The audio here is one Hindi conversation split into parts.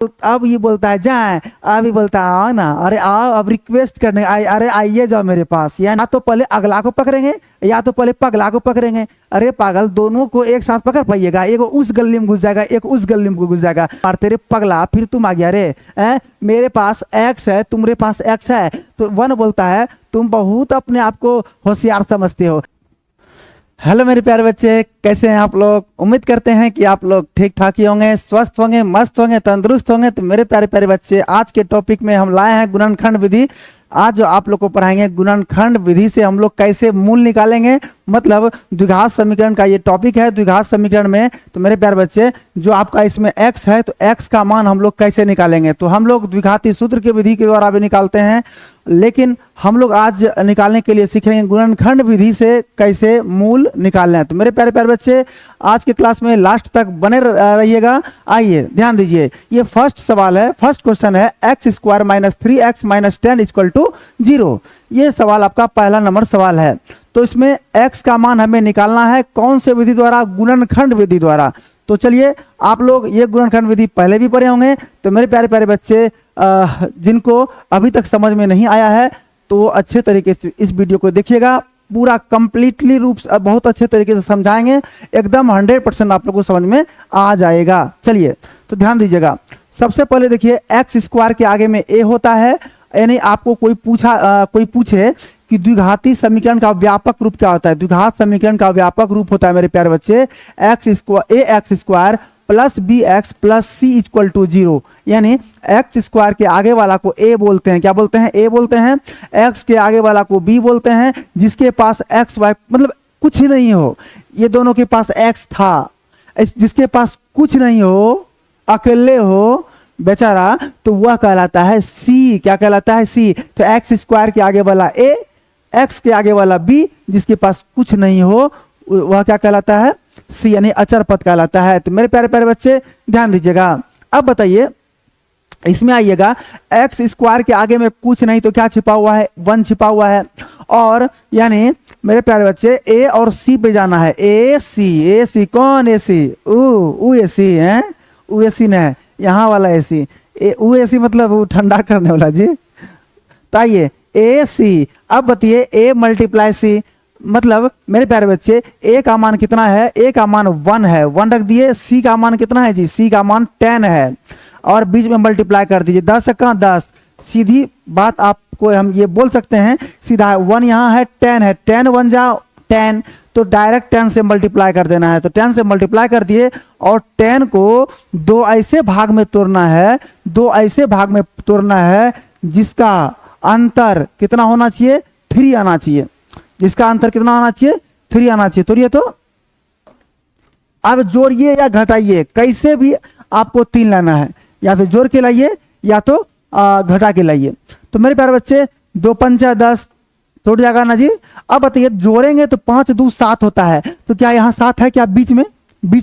अब ये बोलता है जाए, अब ये बोलता है आओ ना, अरे आओ अब रिक्वेस्ट करने अरे आइए जाओ मेरे पास। या तो पहले अगला को पकड़ेंगे या तो पहले पगला को पकड़ेंगे। अरे पागल, दोनों को एक साथ पकड़ पाइएगा? एक उस गली में घुस जाएगा, एक उस गली में घुस जाएगा। और तेरे पगला, फिर तुम आ गया रे, मेरे पास एक्स है, तुम्हारे पास एक्स है। तो वन बोलता है तुम बहुत अपने आप को होशियार समझते हो। हेलो मेरे प्यारे बच्चे, कैसे हैं आप लोग? उम्मीद करते हैं कि आप लोग ठीक ठाक ही होंगे, स्वस्थ होंगे, मस्त होंगे, तंदुरुस्त होंगे। तो मेरे प्यारे प्यारे बच्चे, आज के टॉपिक में हम लाए हैं गुणनखंड विधि। आज जो आप लोग को पढ़ाएंगे गुणनखंड विधि से हम लोग कैसे मूल निकालेंगे, मतलब द्विघात समीकरण का ये टॉपिक है। द्विघात समीकरण में तो मेरे प्यारे बच्चे, जो आपका इसमें x है तो x का मान हम लोग कैसे निकालेंगे, तो हम लोग द्विघाती सूत्र की विधि के द्वारा भी निकालते हैं, लेकिन हम लोग आज निकालने के लिए सीखेंगे गुणनखंड विधि से कैसे मूल निकालना है। तो मेरे प्यारे प्यारे बच्चे, आज के क्लास में लास्ट तक बने रहिएगा। आइए ध्यान दीजिए, ये फर्स्ट सवाल है, फर्स्ट क्वेश्चन है x² - 3x - 10 = 0। ये सवाल आपका पहला नंबर सवाल है। तो इसमें x का मान हमें निकालना है कौन से विधि द्वारा? गुणनखंड विधि द्वारा। तो चलिए, आप लोग ये गुणनखंड विधि पहले भी पढ़े होंगे। तो मेरे प्यारे प्यारे बच्चे, जिनको अभी तक समझ में नहीं आया है तो अच्छे तरीके से इस वीडियो को देखिएगा, पूरा कंप्लीटली रूप से बहुत अच्छे तरीके से समझाएंगे, एकदम 100% आप लोग को समझ में आ जाएगा। चलिए तो ध्यान दीजिएगा। सबसे पहले देखिए, x² के आगे में a होता है, यानी आपको कोई पूछे कि द्विघाती समीकरण का व्यापक रूप क्या होता है। द्विघात समीकरण का व्यापक रूप होता है मेरे प्यारे बच्चे ax² + bx + c = 0। यानी x² के आगे वाला को a बोलते हैं। क्या बोलते हैं? a बोलते हैं। x के आगे वाला को b बोलते हैं, जिसके पास xy मतलब कुछ नहीं हो। ये दोनों के पास x था, जिसके पास कुछ नहीं हो, अकेले हो बेचारा, तो वह कहलाता है c। क्या कहलाता है? c। तो x² के आगे वाला a, x के आगे वाला b, जिसके पास कुछ नहीं हो, वह क्या कहलाता है? c, यानी अचर पद कहलाता है। तो मेरे प्यारे प्यारे बच्चे ध्यान दीजिएगा। अब बताइए, इसमें आइएगा, x² के आगे में कुछ नहीं तो क्या छिपा हुआ है? 1 छिपा हुआ है। और यानी मेरे प्यारे बच्चे, a और c पे जाना है। a c कौन? a c ऊ a c है, ऊ a c न, यहाँ वाला AC, ऊ AC मतलब वो ठंडा करने वाला जी। तो आइए AC। अब बताइए a × c, मतलब मेरे प्यारे बच्चे, a का मान कितना है? a का मान 1 है, 1 रख दिए। c का मान कितना है जी? c का मान 10 है, और बीच में मल्टीप्लाई कर दीजिए। 10 से कहाँ 10, सीधी बात आपको हम ये बोल सकते हैं, सीधा 1 यहाँ है, 10 है, 10 1 जा 10, तो डायरेक्ट 10 से मल्टीप्लाई कर देना है। तो 10 से मल्टीप्लाई कर दिए, और 10 को 2 ऐसे भाग में तोड़ना है, 2 ऐसे भाग में तोड़ना है जिसका अंतर कितना होना चाहिए? 3 आना चाहिए। जिसका अंतर कितना आना चाहिए? 3 आना चाहिए। तोड़िए तो, अब जोड़िए या घटाइए, कैसे भी आपको 3 लाना है, या तो जोड़ के लाइए या तो घटा के लाइए। तो मेरे प्यारे बच्चे, 2 पंचा 10 टूट जाएगा ना जी। अब बताइए, जोड़ेंगे तो 5 2 7 होता है, तो क्या यहाँ 7 है? क्या बीच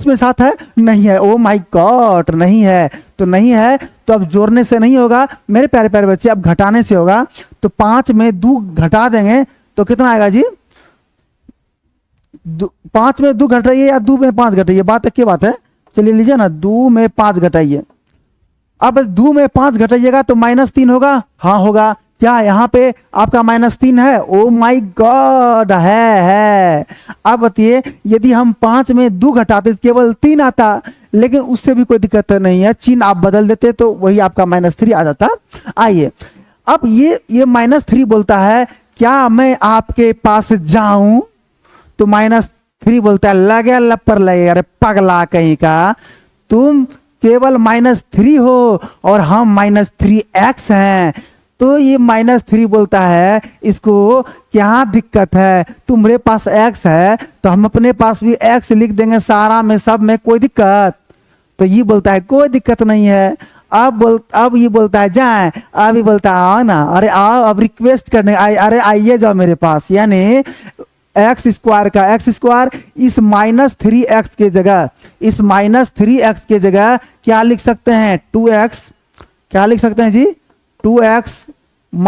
में 7 है? नहीं है। ओ माय गॉड, नहीं है। तो नहीं है, तो अब जोड़ने से नहीं होगा मेरे प्यारे प्यारे बच्चे, अब घटाने से होगा। तो 5 में 2 घटा देंगे तो कितना आएगा जी? 5 में 2 घटाइए या 2 में 5 घटाइए, बात एक ही बात है। चलिए लीजिए ना, 2 में 5 घटाइए। अब 2 में 5 घटाइएगा तो -3 होगा। हाँ होगा। क्या यहाँ पे आपका -3 है? ओ माय गॉड, है। अब बताइए, यदि हम 5 में 2 घटाते तो केवल 3 आता, लेकिन उससे भी कोई दिक्कत नहीं है, चिन्ह आप बदल देते तो वही आपका -3 आ जाता। आइए, अब ये -3 बोलता है क्या मैं आपके पास जाऊं? तो -3 बोलता है लगे लपर लगे, अरे पगला कहीं का, तुम केवल -3 हो और हम -3x हैं। तो ये -3 बोलता है इसको क्या दिक्कत है? तुम्हारे पास x है तो हम अपने पास भी x लिख देंगे, सारा में सब में, कोई दिक्कत? तो ये बोलता है कोई दिक्कत नहीं है। अब ये बोलता है जाए, अब ये बोलता है आओ ना, अरे आओ अब रिक्वेस्ट करने अरे आइए जाओ मेरे पास। यानी x² का x² इस -3x के जगह, इस -3x के जगह क्या लिख सकते हैं? 2x। क्या लिख सकते हैं जी? 2x -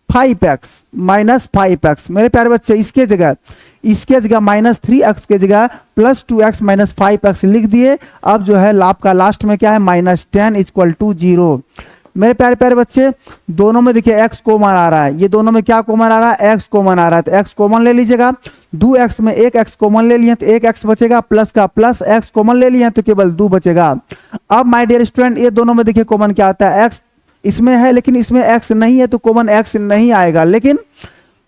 5x मेरे प्यारे बच्चे, इसके जगह इसके जगह -3x के जगह +2x - 5x लिख दिए। अब जो है आपका लास्ट में क्या है, -10 = 0। मेरे प्यारे प्यारे बच्चे, दोनों में देखिए x कॉमन आ रहा है, ये दोनों में क्या कॉमन आ रहा है, x कॉमन आ रहा है, तो x कॉमन ले लीजिएगा। 2x में 1x कॉमन ले लिए तो 1x बचेगा, प्लस का प्लस x कॉमन ले लिए तो केवल 2 बचेगा। अब माय डियर स्टूडेंट, ये दोनों में देखिए कॉमन क्या आता है, x इसमें है लेकिन इसमें x नहीं है तो कॉमन x नहीं आएगा, लेकिन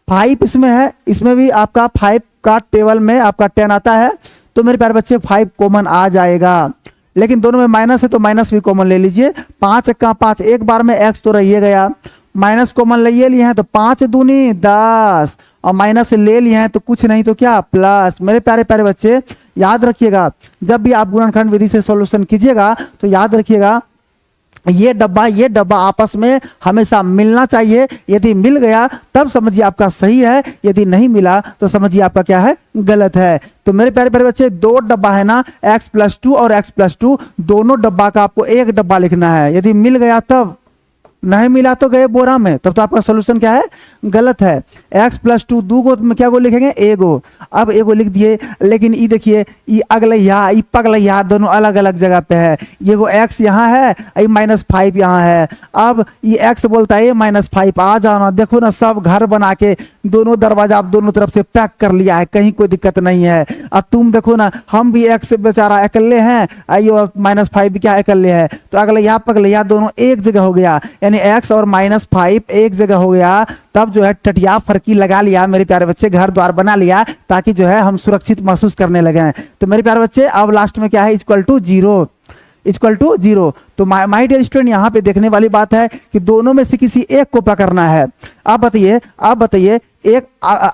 5 इसमें है, इसमें भी आपका 5 का टेबल में आपका 10 आता है, तो मेरे प्यारे बच्चे 5 कॉमन आ जाएगा। लेकिन दोनों में माइनस है तो माइनस भी कॉमन ले लीजिए। 5 का 5, एक बार में x तो रहिए गया, माइनस कॉमन ले लिए हैं तो 5 दूनी 10 और माइनस ले लिए हैं तो कुछ नहीं तो क्या, प्लस। मेरे प्यारे प्यारे बच्चे याद रखिएगा, जब भी आप गुणनखंड विधि से सॉल्यूशन कीजिएगा तो याद रखिएगा ये डब्बा आपस में हमेशा मिलना चाहिए। यदि मिल गया तब समझिए आपका सही है, यदि नहीं मिला तो समझिए आपका क्या है, गलत है। तो मेरे प्यारे प्यारे बच्चे, 2 डब्बा है ना, x+2 और x+2 दोनों डब्बा का आपको एक डब्बा लिखना है। यदि मिल गया तब, नहीं मिला तो गए बोरा में, तब तो आपका सोल्यूशन क्या है, गलत है। x+2 दो गो में क्या गो लिखेंगे, एगो। अब एगो लिख दिए, लेकिन ये देखिए ये अगलैया ये पगलैया दोनों अलग अलग जगह पे है। ये गो x यहाँ है, ये -5 यहाँ है। अब ये x बोलता है ये -5 आ जाओ ना, देखो ना सब घर बना के दोनों दरवाजा आप दोनों तरफ से पैक कर लिया है, कहीं कोई दिक्कत नहीं है। अब तुम देखो ना, हम भी x बेचारा अकेले हैं, आइयो -5 क्या अकेले है, तो अगलैया पगलैया दोनों एक जगह हो गया, यानी x और -5 एक जगह हो गया। तब जो है टटिया फरकी लगा लिया मेरे प्यारे बच्चे, घर द्वार बना लिया ताकि जो है हम सुरक्षित महसूस करने लगे। तो मेरे प्यारे बच्चे अब लास्ट में क्या है, =0। तो माय डियर स्टूडेंट, यहाँ पे देखने वाली बात है कि दोनों में से किसी एक को पकड़ना है। आप बताइए एक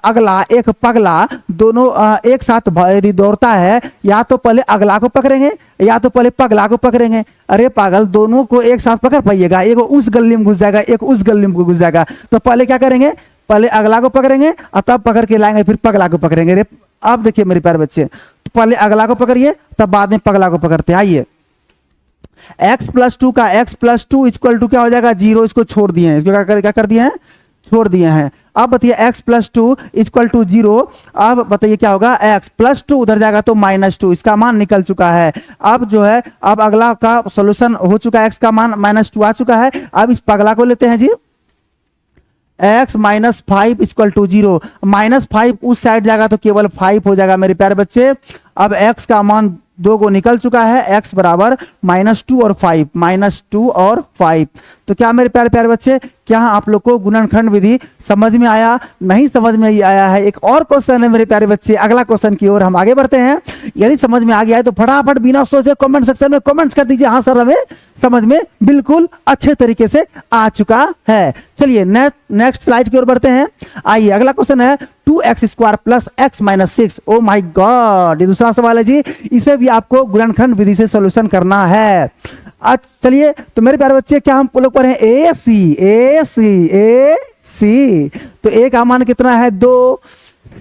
अगला एक पगला दोनों एक साथ यदि दौड़ता है, या तो पहले अगला को पकड़ेंगे या तो पहले पगला को पकड़ेंगे। अरे पागल, दोनों को एक साथ पकड़ पाइएगा, एक उस गली में घुस जाएगा, एक उस गली में घुस जाएगा। तो पहले क्या करेंगे, पहले अगला को पकड़ेंगे और तब पकड़ के लाएंगे, फिर पगला को पकड़ेंगे। रे अब देखिए मेरे प्यारे बच्चे, तो पहले अगला को पकड़िए तब बाद में पगला को पकड़ते। आइए, x+2 का x+2 = क्या हो जाएगा, 0। इसको छोड़ दिए हैं, इसको क्या कर दिए हैं, छोड़ दिए हैं। अब बताइए x+2 = 0। अब बताइए क्या होगा, x+2 उधर जाएगा तो -2, इसका मान निकल चुका है। अब जो है अब अगला का सॉल्यूशन हो चुका है, x का मान -2 आ चुका है। अब इस पगला को लेते हैं जी, x - 5 = 0। -5 उस साइड जाएगा तो केवल 5 हो जाएगा मेरे प्यारे बच्चे। अब x का मान 2 को निकल चुका है, x बराबर -2 और 5। तो क्या मेरे प्यारे प्यारे बच्चे, क्या आप लोग को गुणनखंड विधि समझ में आया, नहीं समझ में आया है? एक और क्वेश्चन है मेरे प्यारे बच्चे, अगला क्वेश्चन की ओर हम आगे बढ़ते हैं। यदि समझ में आ गया है तो फटाफट बिना सोचे कमेंट सेक्शन में कमेंट्स कर दीजिए, हाँ सर हमें समझ में बिल्कुल अच्छे तरीके से आ चुका है। चलिए नेक्स्ट स्लाइड की ओर बढ़ते हैं। आइए, अगला क्वेश्चन है 2x² + x - 6। Oh my God, ये दूसरा सवाल है जी, इसे भी आपको गुणनखंड विधि से सॉल्यूशन करना है। आज चलिए, तो मेरे प्यारे बच्चे क्या हम लोग पढ़े AC। तो a का मान कितना है, 2।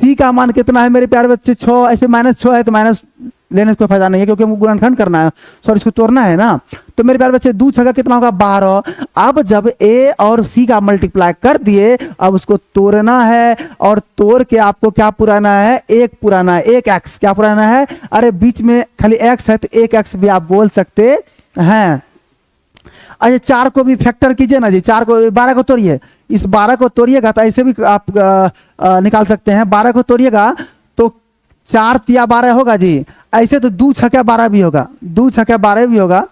c का मान कितना है मेरे प्यारे बच्चे, 6। ऐसे -6 है तो माइनस लेने से कोई फायदा नहीं है, क्योंकि हमको गुणनखंड करना है, सॉरी इसको तोड़ना है ना। तो मेरे प्यारे बच्चे 2 छक्का कितना होगा, 12। अब जब a और c का मल्टीप्लाई कर दिए, अब उसको तोड़ना है, और तोड़ के आपको क्या पुराना है, एक पुराना है, एक x क्या पुराना है। अरे बीच में खाली x है तो एक x भी आप बोल सकते हैं। अच्छा, 4 को भी फैक्टर कीजिए ना जी, 12 को तोड़िए, इस 12 को तोड़िएगा तो ऐसे भी आप निकाल सकते हैं। 12 को तोड़िएगा तो 4 तिया 12 होगा जी, ऐसे तो 2 छक्का 12 भी होगा, 2 छक्का 12 भी होगा,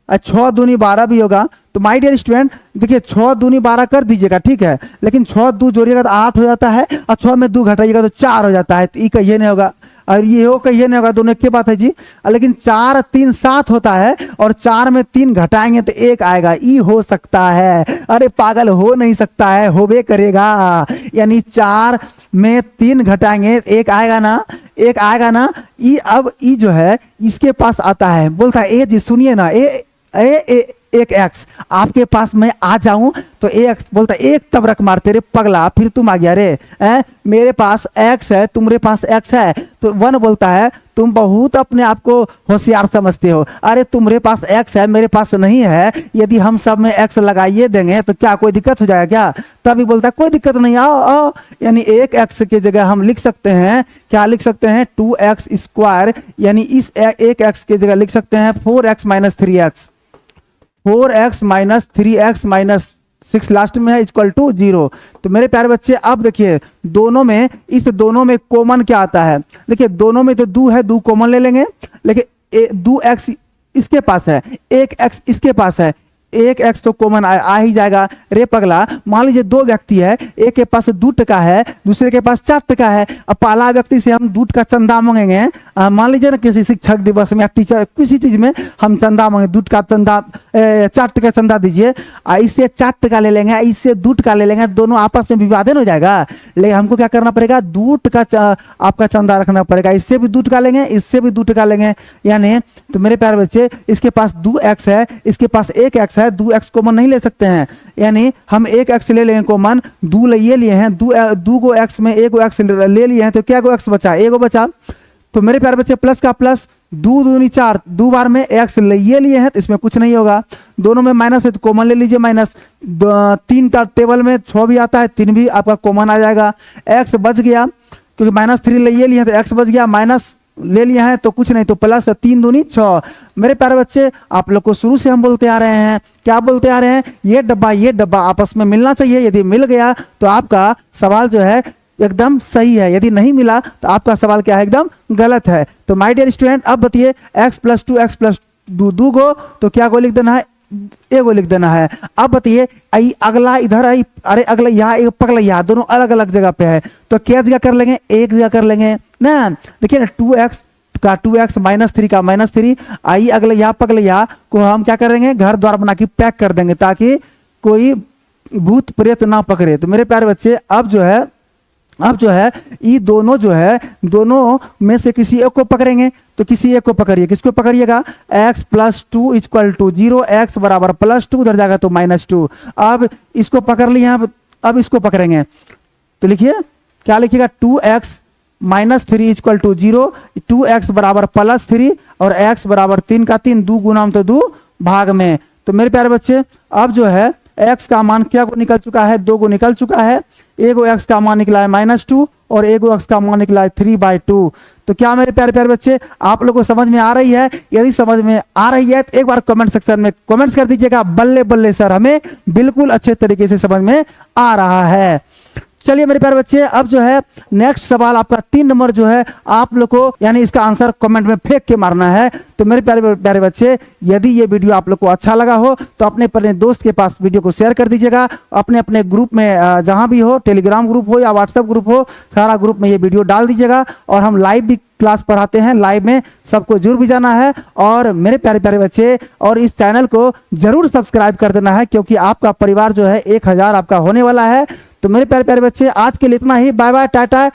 6 दूनी 12 भी होगा। तो माय डियर स्टूडेंट देखिए, 6 दूनी 12 कर दीजिएगा, ठीक है, लेकिन 6 2 जोड़िएगा तो 8 हो जाता है, और 6 में 2 घटाइएगा तो 4 हो जाता है। तो ये कहिए नहीं होगा और ये हो कहिए नहीं होगा, दोनों एक बात है जी। लेकिन 4 3 7 होता है, और 4 में 3 घटाएंगे तो 1 आएगा, ई हो सकता है। अरे पागल, हो नहीं सकता है, होबे करेगा। यानी 4 में 3 घटाएंगे 1 आएगा ना, 1 आएगा ना। ई अब ई जो है इसके पास आता है, बोलता है ए जी सुनिए ना, एक एक्स, आपके पास मैं आ जाऊं तो एक्स बोलता है एक तबरक मारते रे पगला, फिर तुम आ गया रे, मेरे पास एक्स है तुम्हारे पास एक्स है। तो वन बोलता है तुम बहुत अपने आप को होशियार समझते हो, अरे तुम्हारे पास एक्स है मेरे पास नहीं है, यदि हम सब में एक्स लगाइए देंगे तो क्या कोई दिक्कत हो जाएगा क्या? तभी बोलता है कोई दिक्कत नहीं, आओ आओ। यानी एक एक्स की जगह हम लिख सकते हैं, क्या लिख सकते हैं, 2x², यानी इस एक एक्स की जगह लिख सकते हैं 4x minus 3x, 4x minus 3x minus 6 last में है इक्वल टू 0। तो मेरे प्यारे बच्चे अब देखिए दोनों में, इस दोनों में कॉमन क्या आता है, देखिए दोनों में तो 2 है, 2 कॉमन ले लेंगे, लेकिन 2x इसके पास है, 1x इसके पास है, 1x तो कॉमन आ ही जाएगा रे पगला। मान लीजिए 2 व्यक्ति है, एक के पास 2 टका है, दूसरे के पास 4 टका है। अब पहला व्यक्ति से हम 2 का चंदा मांगेंगे, मान लीजिए ना किसी शिक्षक दिवस में या टीचर किसी चीज में हम चंदा मांगे, 2 का चंदा 4 टका चंदा दीजिए, इससे 4 टका ले लेंगे, इससे 2 टका ले लेंगे, दोनों आपस में विवादन हो जाएगा। लेकिन हमको क्या करना पड़ेगा, 2 टका आपका चंदा रखना पड़ेगा, इससे भी 2 टका लेंगे, इससे भी 2 टका लेंगे। यानी तो मेरे प्यारे बच्चे इसके पास 2x है, इसके पास 1x है, 2x कॉमन नहीं ले सकते हैं, यानी हम 1x ले लेंगे कॉमन, 2 ये लिए हैं, 2 को x में 1 को x ले लिए हैं, तो क्या को x बचा, 1 बचा। तो मेरे प्यारे बच्चे प्लस का प्लस, 2 दूनी 4, 2 बार में x ये लिए हैं तो इसमें कुछ नहीं होगा, दोनों में माइनस है तो कॉमन ले लीजिए माइनस, 3 का टेबल में 6 भी आता है, 3 भी आपका कॉमन आ जाएगा, x बच गया क्योंकि -3 ले लिए हैं तो x बच गया, माइनस ले लिया है तो कुछ नहीं, तो प्लस 3 दूनी 6। मेरे प्यारे बच्चे आप लोग को शुरू से हम बोलते आ रहे हैं, क्या बोलते आ रहे हैं, ये डब्बा आपस में मिलना चाहिए, यदि मिल गया तो आपका सवाल जो है एकदम सही है, यदि नहीं मिला तो आपका सवाल क्या है, एकदम गलत है। तो माय डियर स्टूडेंट अब बताइए x + 2x + 2 को तो क्या को लिख देना है, एगो लिख देना है। अब बताइए अगला इधर आई, अरे अगला यहाँ एक पगला यहाँ, दोनों अलग अलग जगह पे है, तो क्या जगह कर लेंगे, एक जगह कर लेंगे ना। देखिए ना 2x का 2x -3 का -3, आई अगला यहाँ पगला यहाँ को हम क्या करेंगे, घर द्वार बना के पैक कर देंगे ताकि कोई भूत प्रेत ना पकड़े। तो मेरे प्यारे बच्चे अब जो है ये दोनों जो है, दोनों में से किसी एक को पकड़ेंगे, तो किसी एक को पकड़िए, किसको पकड़िएगा, x + 2 = 0, x बराबर +2 उधर जाएगा तो -2। अब इसको पकड़ लिया, अब इसको पकड़ेंगे तो लिखिए क्या लिखिएगा, 2x -3 = 0, 2x बराबर +3 और x बराबर 3 का 3, 2 गुना तो 2 भाग में। तो मेरे प्यारे बच्चे अब जो है x का मान क्या को निकल चुका है, 2 को निकल चुका है, एगो x का मान निकला है -2 और एगो x का मान निकला है 3/2। तो क्या मेरे प्यारे प्यारे बच्चे आप लोगों को समझ में आ रही है? यदि समझ में आ रही है तो एक बार कमेंट सेक्शन में कमेंट्स कर दीजिएगा, बल्ले बल्ले सर हमें बिल्कुल अच्छे तरीके से समझ में आ रहा है। चलिए मेरे प्यारे बच्चे अब जो है नेक्स्ट सवाल आपका 3 नंबर जो है आप लोग को, यानी इसका आंसर कमेंट में फेंक के मारना है। तो मेरे प्यारे प्यारे बच्चे यदि ये वीडियो आप लोग को अच्छा लगा हो तो अपने दोस्त के पास वीडियो को शेयर कर दीजिएगा, अपने ग्रुप में जहां भी हो, टेलीग्राम ग्रुप हो या व्हाट्सएप ग्रुप हो, सारा ग्रुप में ये वीडियो डाल दीजिएगा। और हम लाइव भी क्लास पढ़ाते हैं, लाइव में सबको जुड़ भी जाना है। और मेरे प्यारे प्यारे बच्चे और इस चैनल को जरूर सब्सक्राइब कर देना है क्योंकि आपका परिवार जो है 1000 आपका होने वाला है। तो मेरे प्यारे प्यारे बच्चे आज के लिए इतना ही, बाय बाय टाटा।